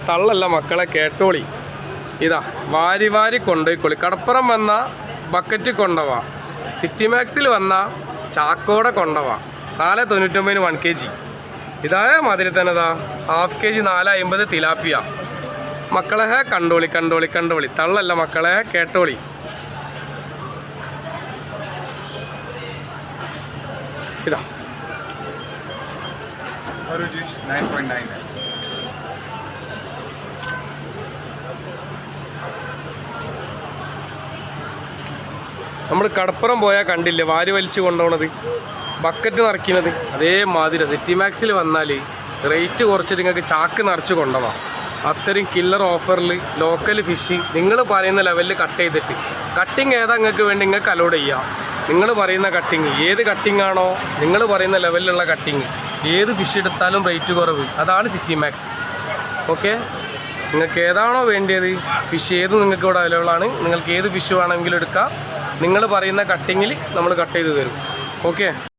തള്ളല്ല മക്കളെ, കേട്ടോളി. ഇതാ വാരി വാരി കൊണ്ടുപോയിക്കോളി. കടപ്പുറം വന്ന ബക്കറ്റ് കൊണ്ടുപോവാ, സിറ്റി മാക്സിൽ വന്ന ചാക്കോടെ കൊണ്ടുപോവാ. 4,99 1 kg. ഇതാ മാതിരി തന്നെ ഇതാ ഹാഫ് kg 4,50 തിലാപ്പിയ. മക്കളെ കണ്ടോളി കണ്ടോളി കണ്ടോളി, തള്ളല്ല മക്കളെ, കേട്ടോളി. ഇതാ നമ്മൾ കടപ്പുറം പോയാൽ കണ്ടില്ലേ വാരി വലിച്ചു കൊണ്ടുപോകണത്, ബക്കറ്റ് നിറയ്ക്കുന്നത്. അതേമാതിരി സിറ്റി മാക്സിൽ വന്നാൽ റേറ്റ് കുറച്ചിട്ട് നിങ്ങൾക്ക് ചാക്ക് നിറച്ച് കൊണ്ടുപോകാം. അത്രയും കില്ലർ ഓഫറിൽ ലോക്കൽ ഫിഷ് നിങ്ങൾ പറയുന്ന ലെവലിൽ കട്ട് ചെയ്തിട്ട്, കട്ടിങ് ഏതാ നിങ്ങൾക്ക് വേണ്ടി നിങ്ങൾക്ക് അലോഡ് ചെയ്യാം. നിങ്ങൾ പറയുന്ന കട്ടിങ് ഏത് കട്ടിങ് ആണോ, നിങ്ങൾ പറയുന്ന ലെവലിലുള്ള കട്ടിങ് ഏത് ഫിഷ് എടുത്താലും റേറ്റ് കുറവ്, അതാണ് സിറ്റി മാക്സ്. ഓക്കെ, നിങ്ങൾക്ക് ഏതാണോ വേണ്ടിയത് ഫിഷ് ഏത് നിങ്ങൾക്ക് ഇവിടെ അവൈലബിൾ ആണ്. നിങ്ങൾക്ക് ഏത് ഫിഷ് വേണമെങ്കിലും എടുക്കാം. നിങ്ങൾ പറയുന്ന കട്ടിങ്ങിൽ നമ്മൾ കട്ട് ചെയ്ത് തരും. ഓക്കെ.